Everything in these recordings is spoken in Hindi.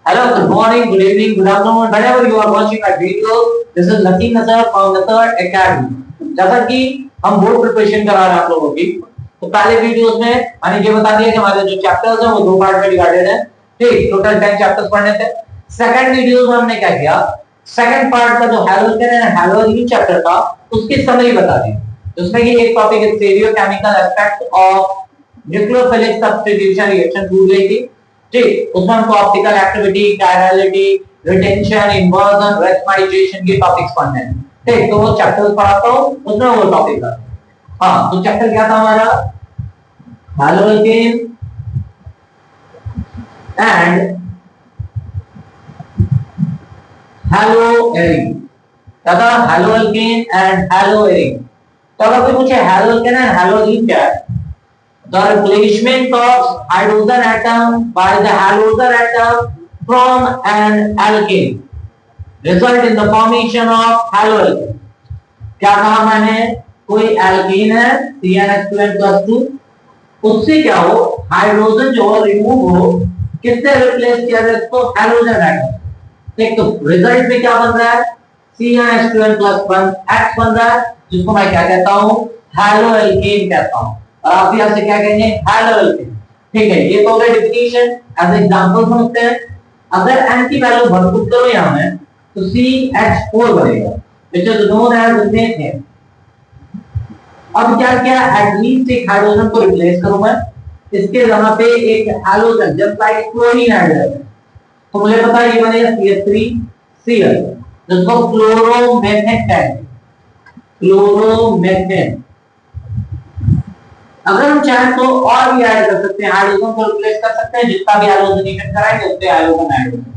Hello, good morning, good evening, good afternoon, whenever you are watching my video. This is Naseem Nasar from Nasar Academy. जैसा कि हम बोर्ड प्रिपरेशन करा रहे हैं आप लोगों की, तो पहले वीडियोस में मैंने ये बता दिया कि हमारे जो चैप्टर्स हैं वो दो पार्ट में डिवाइडेड है। ठीक, टोटल 10 चैप्टर्स पढ़ने थे। सेकंड वीडियो में हमने क्या किया, सेकंड पार्ट का जो हैलोजन एंड हैलोजन चैप्टर था उसकी समरी बता दी। उसमें ये एक टॉपिक है stereochemical aspect of nucleophilic substitution reaction टू गई थी। ठीक, उसमें हमको optical activity, chirality, retention, inversion, racemisation के टॉपिक्स पढ़ने हैं। ठीक, तो वो चैप्टर्स पढ़ाता हूं, उसमें वो टॉपिक है। हाँ, तो चैप्टर क्या था हमारा, हैलोजन एंड हैलोएरिन। क्या था, हैलोजन एंड हैलोएरिन। तो अगर कोई पूछे हैलोजन एंड हैलोएरिन क्या है, the replacement of hydrogen atom by the halogen atom from an alkane result in the formation of haloalkane। क्या कहा मैंने, कोई एल्केन है CnH2n+2, उससे क्या हो, हाइड्रोजन जो रिमूव हो, किससे रिप्लेस किया जाए, तो हैलोजन एटम। एक तो रिजल्ट में क्या बन रहा है, CnH2n+1 H बन रहा है, जिसको मैं क्या कहता हूं, हैलोएल्केन कहता हूं। और आप यहां से क्या कहेंगे, हैलोएल्केन। ठीक है, ये तो हो गया डेफिनेशन। एज एग्जांपल समझते हैं, अगर n की वैल्यू भरपूर करो यहां में तो CH4 बनेगा, which is known as methane. अब क्या किया, एटलीस्ट एक हाइड्रोजन को रिप्लेस करूं मैं, इसके जगह पे एक halogen just like chlorine add कर, तो मुझे पता है ये बनेगा CH3Cl, जिसको क्लोरोमेथेन कहते हैं, क्लोरोमेथेन। अगर हम चाहें तो और भी ऐड कर सकते हैं, हाइड्रोजन को रिप्लेस कर सकते हैं, जितना भी हाइड्रोजनेशन कराएंगे उससे हाइड्रोजन ऐड होगा।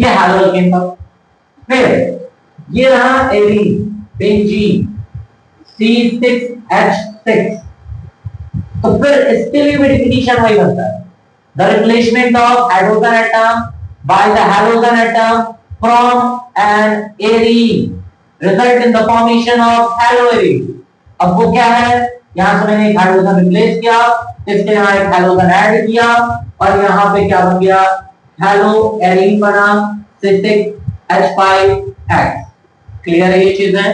ये हैलोजन था। फिर ये रहा एरीन, बेंजीन, C6H6। तो फिर इसके लिए भी डेफिनेशन वही बनता है, the replacement of hydrogen atom by the halogen atom from an arene result in the formation of haloarene. अब वो क्या है, यहां से मैंने एक हाइड्रोजन रिप्लेस किया, इसके यहां एक हाइड्रोजन ऐड किया, और यहां पे क्या बन गया, हैलोएरीन बना, C6H5X। क्लियर है ये चीजें,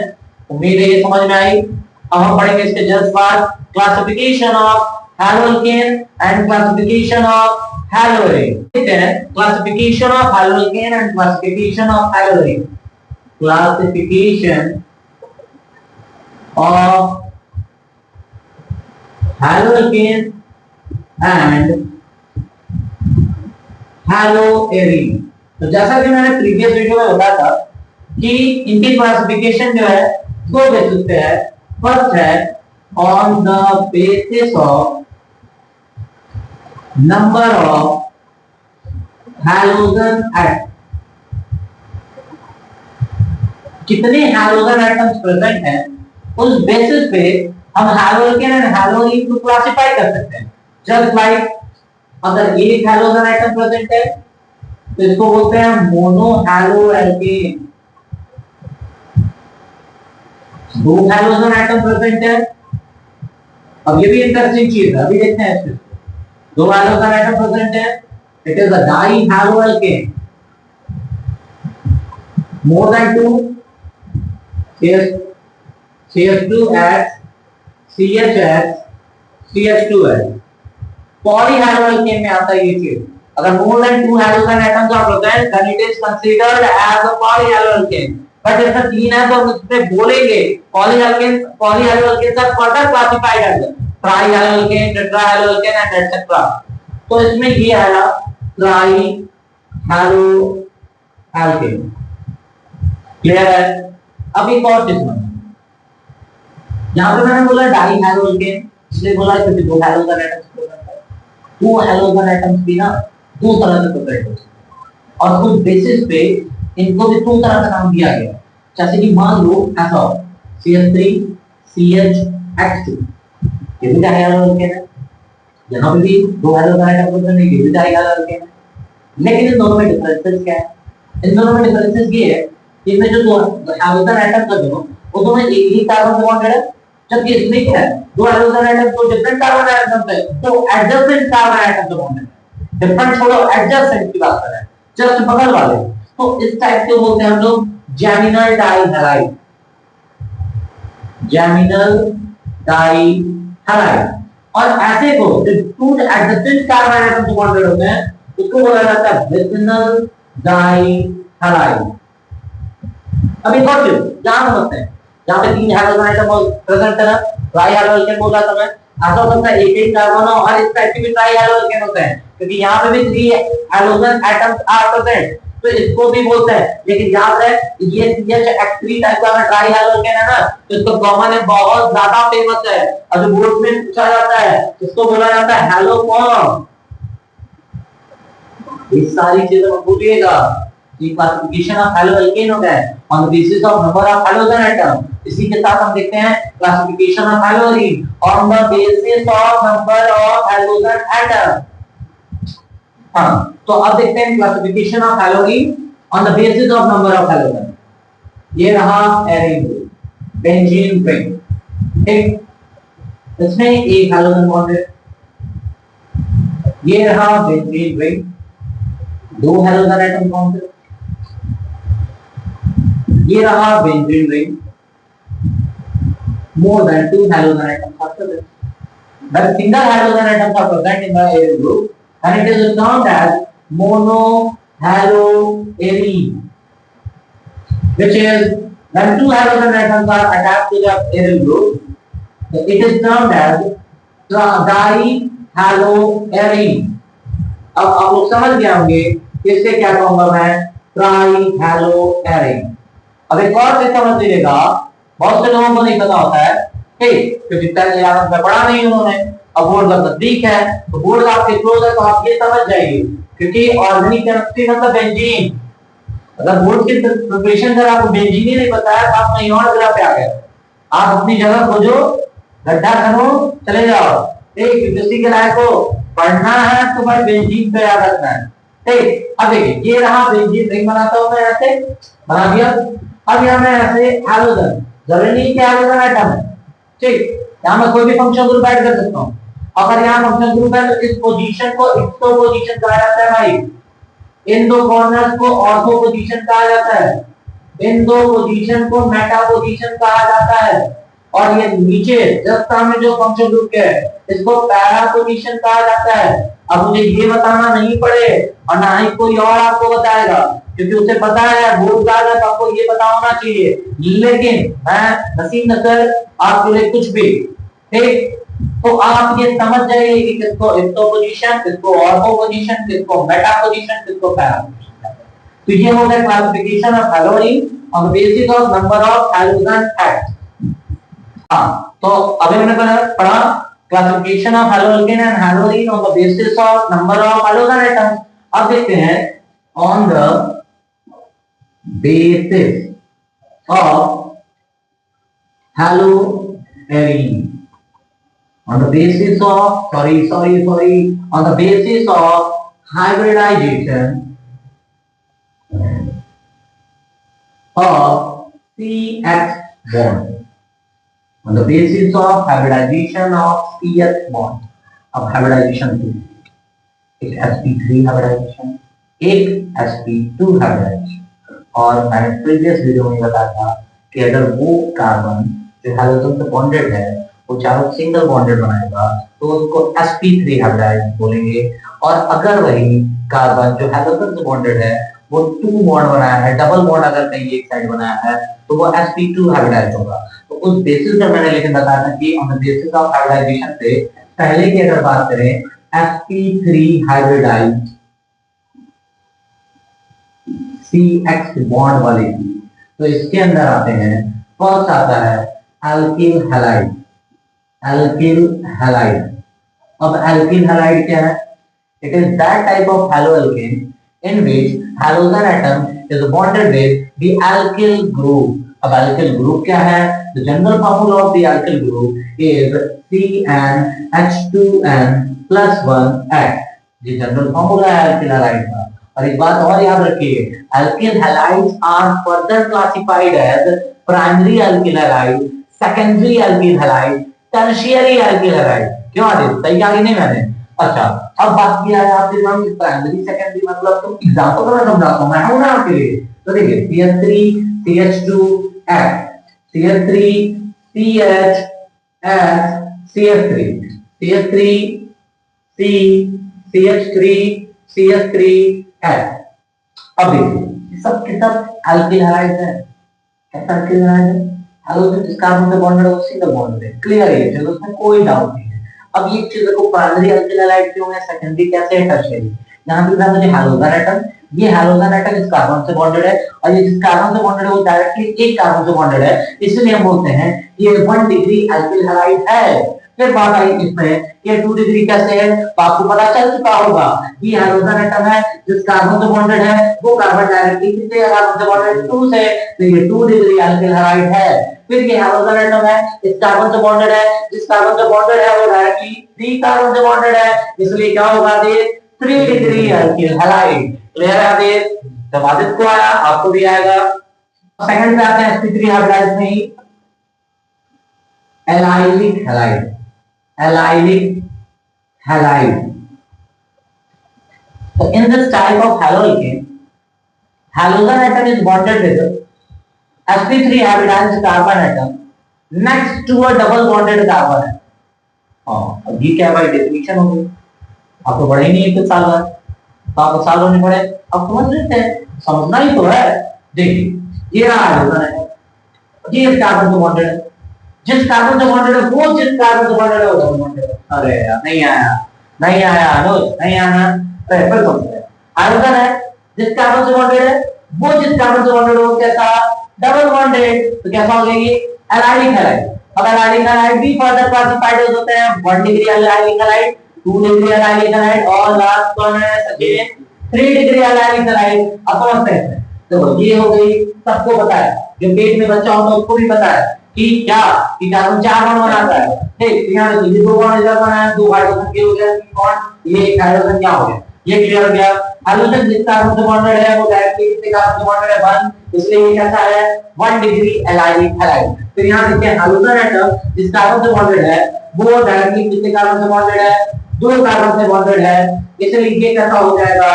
उम्मीद है ये समझ में आई। अब हम पढ़ेंगे इसके जस्ट बाद classification of haloalkane and classification of haloarene. देखते हैं classification of haloalkane and classification of haloarene. Classification of haloalkane and haloarene. तो जैसा कि मैंने प्रीवियस वीडियो में बताया था कि इनकी क्लासिफिकेशन जो है दो बेसिस पे है। फर्स्ट है on the basis of number of halogen atom, कितने हैलोजन एटम्स प्रेजेंट हैं, उस बेसिस पे हम हैलोएल्केन एंड हैलोएरीन को क्लासिफाई कर सकते हैं। जस्ट लाइक अगर एक हैलोजन एटम प्रेजेंट है तो इसको बोलते हैं मोनो हैलोएल्केन। दो हैलोजन एटम प्रेजेंट है, अब ये भी इंटरेस्टिंग चीज है, अभी देखते हैं इसको। दो हैलोजन एटम प्रेजेंट है, it is a dihaloalkane. More than two, CH2H, CHH, CH2H। Polyhaloalkane में आता है ये चीज। अगर more than two halogen atoms are present then it is considered as a polyhaloalkane. But जैसा तीन है तो हम उसमें बोलेंगे polyhaloalkane are further classified as trihaloalkane, tetrahaloalkane and etcetera. तो इसमें ये आया ट्राइहैलोएल्केन। क्लियर है। अब एक और चीज में यहां पे मैंने बोला डाइहैलोएल्केन, इसलिए बोला क्योंकि दो हैलोजन एटम्स प्रेजेंट है। दो हैलोजन एटम्स भी ना दो तरह से प्रेजेंट होते हैं, और कुछ बेसिस पे इनको भी दो तरह का नाम दिया गया। जैसे कि मान लो ऐसा CH3CHH2, ये भी डाइहैलोएल्केन है, यहाँ पे भी दो हैलोजन एटम प्रेजेंट है, ये भी डाइहैलोएल्केन है। लेकिन इन दोनों में डिफरेंसेस क्या है, इन दोनों में डिफरेंसेस ये है कि इनमें जो दो हैलोजन एटम है दोनों, वो दोनों एक ही कार्बन बॉन्डेड है, जबकि इसमें क्या है, दो हाइड्रोजन एटम तो डिफरेंट कार्बन एटम्स है, तो एडजेसेंट कार्बन एटम तो बॉन्डेड है। डिफरेंट छोड़ो, एडजेसेंट की बात कर रहे हैं। जस्ट बगल वाले, तो इस टाइप के बोलते हैं हम लोग जैमिनल डाइहैलाइड, जैमिनल डाइहैलाइड। और ऐसे को जो टू एडजेसेंट कार्बन एटम से बॉन्डेड होते हैं उसको बोला जाता है विसिनल डाइहैलाइड। अब एक और चीज ध्यान समझते हैं, जहां पे तीन हाइड्रोजन एटम प्रेजेंट है ना, ट्राई हाइड्रोजन बोला था मैं, ऐसा होता है एक एक कार्बन और इस टाइप के भी ट्राई हाइड्रोजन होते हैं, क्योंकि यहाँ पे भी three hydrogen atoms are present, तो इसको भी बोलते हैं। लेकिन याद रहे ये CH3 टाइप का ट्राई हाइड्रोजन है ना, तो इसको कॉमन है, बहुत ज्यादा फेमस है, और जो बोर्ड में पूछा जाता है इसको बोला जाता है हैलोफॉर्म। ये सारी चीजें मत भूलिएगा। क्लासिफिकेशन ऑफ हैलोअल्केन होता है on the basis of number of hydrogen atom. इसी के साथ हम देखते हैं classification of haloarene on the basis of number of hydrogen atom. हाँ, तो अब देखते हैं classification of haloarene on the basis of number of hydrogen. ये रहा एरिन बेंजीन रिंग, ठीक, इसमें एक हाइड्रोजन बॉन्ड है। ये रहा बेंजीन रिंग, दो हाइड्रोजन एटम कौन से, ये रहा benzene ring, more than two halogen atoms are present. The single halogen atoms are present in the aryl group and it is termed as monohaloarine, which is when two halogen atoms are attached to the aryl group, it is termed as dihaloarine. अब आप लोग समझ गए होंगे इससे क्या कहूंगा मैं, ट्राइहैलोएरीन। अब एक और चीज समझ लीजिएगा, बहुत से लोगों को नहीं पता होता है, ठीक, क्योंकि पहले याद में पढ़ा नहीं उन्होंने, अब बोर्ड का नजदीक है तो बोर्ड आपके क्लोज है तो आप ये समझ जाइए, क्योंकि ऑर्गेनिक केमिस्ट्री मतलब बेंजीन। अगर बोर्ड की प्रिपरेशन कर आपको बेंजीन ही नहीं पता है तो आप कहीं और जगह पे आ गए, आप अपनी जगह खोजो, गड्ढा खनो, चले जाओ, ठीक, किसी के लायक को पढ़ना है तो भाई बेंजीन पे याद रखना है, ठीक। अब देखिए ये रहा बेंजीन रिंग बनाता हूं मैं, ऐसे बना दिया। अब यहाँ मैं ऐसे हैलोजन, जरूरी नहीं कि हैलोजन एटम है, ठीक, यहाँ मैं कोई भी फंक्शन ग्रुप ऐड कर सकता हूँ। अगर यहाँ फंक्शन ग्रुप है तो इस पोजीशन को एक्सो पोजीशन कहा जाता है भाई, इन दो कॉर्नर्स को ऑर्थो पोजीशन कहा जाता है, इन दो पोजीशन को मेटा पोजीशन कहा जाता है, और ये नीचे जस्ट सामने जो फंक्शन ग्रुप है इसको पैरा पोजीशन कहा जाता है। अब मुझे ये बताना नहीं पड़े और ना ही कोई और आपको बताएगा, क्योंकि उसे पता है बोर्ड का है तो आपको ये पता होना चाहिए, लेकिन मैं नसीब न कर आपके लिए कुछ भी, ठीक। तो आप ये समझ जाइए कि किसको एक्सो पोजीशन, किसको ऑर्थो पोजीशन, किसको मेटा पोजीशन, किसको पैरा पोजीशन। तो ये हो गया classification of haloarene on the basis of number of hydrogen atoms. हाँ, तो अभी मैंने पढ़ा classification of haloalkane and haloarene on the basis of number of hydrogen atoms. अब देखते हैं on the basis of haloarine, on the basis of on the basis of hybridization of CH bond, on the basis of hybridization of CH bond, of hybridization 2, एक sp3 hybridization, एक sp2 hybridization। और मैंने प्रीवियस वीडियो में बताया था कि अगर वो कार्बन जो हैलोजन से बॉन्डेड है वो चारों सिंगल बॉन्डेड बनाएगा तो उसको sp3 हाइब्रिडाइज बोलेंगे, और अगर वही कार्बन जो हैलोजन से बॉन्डेड है वो टू बॉन्ड बनाया है, डबल बॉन्ड अगर कहीं एक साइड बनाया है तो वो sp2 हाइब्रिडाइज होगा। तो उस बेसिस पर मैंने लेकिन बताया था कि on the basis of hybridization से पहले की अगर बात करें sp3 हाइब्रिडाइज CX बॉन्ड वाले की, तो इसके अंदर आते हैं, फर्स्ट आता है एल्किल हैलाइड, एल्किल हैलाइड। अब एल्किल हैलाइड क्या है? It is that type of haloalkane in which halogen atom is bonded with the alkyl group. अब एल्किल ग्रुप क्या है? The general formula of the alkyl group is CnH2n+1H। ये जनरल फार्मूला है एल्किल हैलाइड का। और एक बात और याद रखिए, alkyl halides are further classified as primary alkyl halide, secondary alkyl halide, tertiary alkyl halide। क्यों आदित्य, सही कहा कि नहीं मैंने? अच्छा, अब बात किया है आपके दिमाग में प्राइमरी सेकेंडरी, मतलब तुम एग्जांपल का मैं समझाता हूं, मैं हूं ना आपके लिए। तो देखिए CH3 CH2F CH3 CH F CH3 CH3 C CH3 CH3F। अब देखिए ये सब के सब अल्किल हैलाइड है। कैसा अल्किल हैलाइड है? हाइड्रोजन जिस कार्बन से बॉन्डेड है वो सिंगल बॉन्ड है, क्लियर है, चलो उसमें कोई डाउट नहीं है। अब ये चीज को प्राइमरी अल्किल हैलाइड क्यों है, सेकेंडरी कैसे है, टर्शियरी। यहाँ पे मुझे हाइड्रोजन एटम, ये हाइड्रोजन एटम इस कार्बन से बॉन्डेड है, और ये जिस कार्बन से बॉन्डेड है वो डायरेक्टली एक कार्बन से बॉन्डेड है, इसलिए हम बोलते हैं ये 1 डिग्री अल्किल हैलाइड है। फिर बात आई इसमें कि 2 डिग्री कैसे है, तो आपको पता चल चुका होगा कि हाइड्रोजन एटम है जिस कार्बन से बॉन्डेड है वो कार्बन डायरेक्टली कितने कार्बन से बॉन्डेड, 2 से, तो ये 2 डिग्री अल्किल हैलाइड है। फिर ये हाइड्रोजन एटम है इस कार्बन से बॉन्डेड है, जिस कार्बन से बॉन्डेड है वो डायरेक्टली 3 कार्बन से बॉन्डेड है, इसलिए क्या होगा ये 3 डिग्री अल्किल हैलाइड। क्लियर है देर? जब आदित्य को आया आपको भी आएगा। सेकंड पे आते हैं sp3 हाइब्रिडाइज में ही allylic halide. Allylic halide. So in this type of haloalkane, halogen atom is bonded with sp3 hybridized carbon atom next to a double bonded carbon atom. अब ये क्या भाई डेफिनेशन हो गई, आपको पढ़े नहीं है साल भर, तो आपको साल भर नहीं पढ़े, अब समझ लेते हैं, समझना ही तो है। देखिए ये रहा हाइड्रोजन है, ये कार्बन से बॉन्डेड है, जिस कार्बन से बॉन्डेड है वो जिस कार्बन से बॉन्डेड है वो डबल बॉन्डेड है। अरे यार नहीं आया, नहीं आया अनुज, नहीं आना, अरे फिर समझ। हाइड्रोजन है जिस कार्बन से बॉन्डेड है वो जिस कार्बन से बॉन्डेड है वो कैसा, डबल बॉन्डेड, तो कैसा हो गया ये एलाइलिक हैलाइड। अब एलाइलिक हैलाइड भी फर्दर क्लासिफाइड होते हैं 1 degree allylic halide, 2 degree allylic halide, और लास्ट कौन है सचिन, 3 डिग्री एलाइलिक हैलाइड। अब समझते हैं, तो ये हो गई, सबको पता है, जो पेट में बच्चा होता है उसको भी पता है कि क्या, कि कार्बन 4 बॉन्ड बनाता है, ठीक, यहाँ देखो ये 2 बॉन्ड इधर बना है, 2 हाइड्रोजन के हो गया 3 बॉन्ड, ये एक हाइड्रोजन क्या हो गया, ये क्लियर हो गया। हाइड्रोजन जिस कार्बन से बॉन्डेड है वो डायरेक्टली कितने कार्बन से बॉन्डेड है, 1, इसलिए ये कैसा है 1 डिग्री एलाइलिक हैलाइड। फिर यहाँ देखिए हाइड्रोजन एटम जिस कार्बन से बॉन्डेड है वो डायरेक्टली कितने कार्बन से बॉन्डेड है, 2 कार्बन से बॉन्डेड है, इसलिए ये कैसा हो जाएगा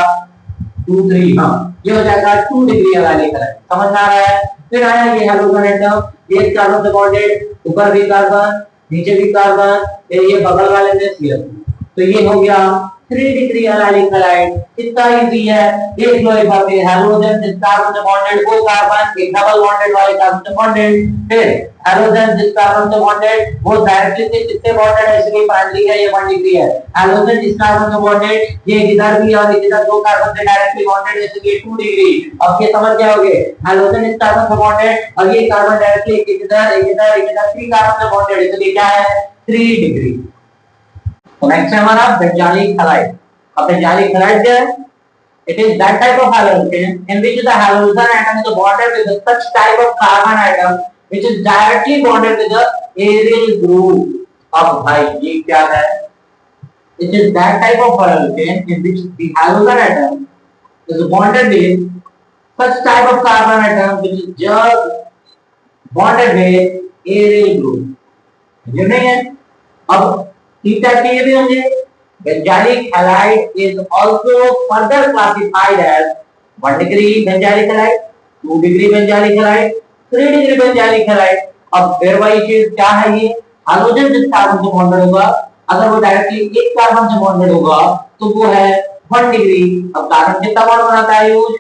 2 3, हाँ ये हो जाएगा 2 डिग्री एलाइलिक हैलाइड। समझ में आ रहा है? फिर आया ये हाइड्रोजन एटम, ये कार्बन से बॉन्डेड, ऊपर भी कार्बन नीचे भी कार्बन, ये बगल वाले में CH, तो ये हो गया 3 डिग्री एलाइलिक हैलाइड। कितना इजी है, देख लो एक बार, हाइड्रोजन जिस कार्बन से बॉन्डेड वो कार्बन एक डबल बॉन्डेड वाले कार्बन से बॉन्डेड, फिर हाइड्रोजन जिस कार्बन से बॉन्डेड वो डायरेक्टली से किससे बॉन्डेड है, इसलिए प्राइमरी है, ये 1 डिग्री है। हाइड्रोजन जिस कार्बन से बॉन्डेड ये इधर भी और इधर 2 कार्बन से डायरेक्टली बॉन्डेड है, इसलिए 2 डिग्री। अब ये समझ जाओगे, हाइड्रोजन इस कार्बन से बॉन्डेड और ये कार्बन डायरेक्टली एक इधर एक इधर एक इधर 3 कार्बन से बॉन्डेड, इसलिए क्या है 3 डिग्री। नेक्स्ट है हमारा बेंजालिक हैलाइड। अब बेंजालिक हैलाइड क्या है? It is that type of halogen in which the halogen atom is bonded with such type of carbon atom which is directly bonded with the aryl group. अब भाई ये क्या है? It is that type of halogen in which the halogen atom is bonded with such type of carbon atom which is just bonded with aryl group. ये नहीं है? अब थीटा के भी होंगे। Benzylic halide is also further classified as 1 degree benzylic halide, 2 degree benzylic halide, 3 degree benzylic halide। अब फिर वही चीज क्या है, ये हाइड्रोजन जिस कार्बन से बॉन्डेड होगा अगर वो डायरेक्टली एक कार्बन से बॉन्डेड होगा तो वो है 1 डिग्री। अब कार्बन कितना बॉन्ड बनाता है यूज,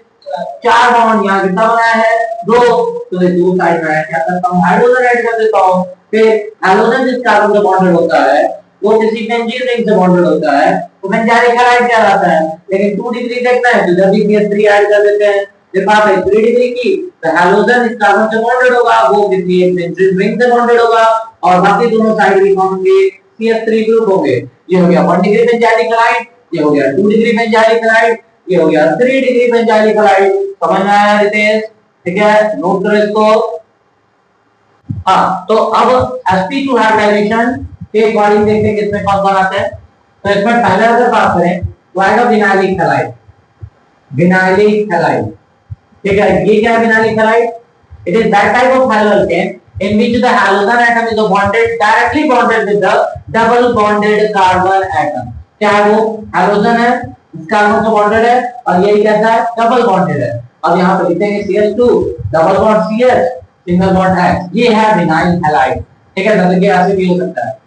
4 बॉन्ड, यहाँ कितना बनाया है 2, तो ये 2 साइड में क्या करता हूँ हाइड्रोजन ऐड कर देता हूँ। फिर हाइड्रोजन जिस कार्बन से बॉन्डेड होता है वो किसी बेंजीन रिंग से बॉन्डेड होता है तो बेंजालिक हैलाइड क्या रहता है, लेकिन 2 डिग्री देखना है तो जब भी CH3 ऐड कर देते हैं, फिर बात है 3 डिग्री की, तो हाइड्रोजन इस कार्बन से बॉन्डेड होगा वो किसी एक बेंजीन रिंग से बॉन्डेड होगा और बाकी दोनों साइड भी कौन होंगे CH3 ग्रुप होंगे। ये हो गया 1 डिग्री बेंजालिक हैलाइड, ये हो गया 2 डिग्री बेंजालिक हैलाइड, ये हो गया 3 डिग्री बेंजालिक हैलाइड। समझ में आया रितेश? ठीक है, नोट करो इसको। हाँ, तो अब sp2 हाइब्रिडाइजेशन के अकॉर्डिंग देखते हैं किसमें कौन कौन आता है। तो इसमें पहले अगर बात करें तो आएगा विनाइलिक हैलाइड। विनाइलिक हैलाइड, ठीक है, ये क्या है vinylic halide? It is that type of halogen in which the halogen atom is bonded directly bonded with the double bonded carbon atom। क्या है वो हैलोजन है, इसका कार्बन से बॉन्डेड है और ये कैसा है डबल बॉन्डेड है। अब यहाँ पे लिखेंगे CH2 double bond CH single bond H, ये है विनाइल हैलाइड। ठीक है, मतलब ये ऐसे भी हो सकता है,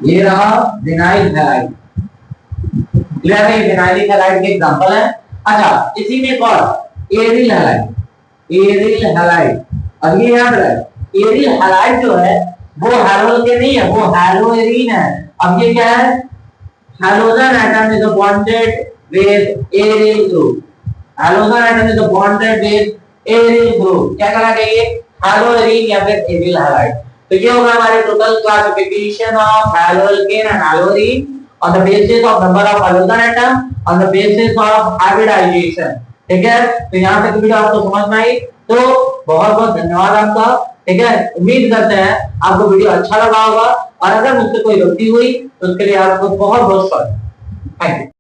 ये रहा विनाइल हैलाइड। क्लियर है, विनाइल हैलाइड के एग्जांपल है। अच्छा, इसी में एक और एरिल हैलाइड, एरिल हैलाइड। अब ये याद रहे एरिल हैलाइड जो है वो हैलोल के नहीं है, वो हैलोएरीन है। अब ये क्या है, halogen atom is bonded with aryl group, halogen atom is bonded with aryl group, क्या कहलाएगा ये हैलोएरीन या फिर एरिल हैलाइड। तो ये होगा हमारे total classification of haloalkane and haloarene on the basis of number of halogen atom, on the basis of hybridization। ठीक है, तो यहाँ तक वीडियो आपको समझ में आई, तो बहुत बहुत धन्यवाद आपका। ठीक है, उम्मीद करते हैं आपको वीडियो अच्छा लगा होगा और अगर मुझसे कोई गलती हुई तो उसके लिए आपको बहुत बहुत सॉरी। Thank you.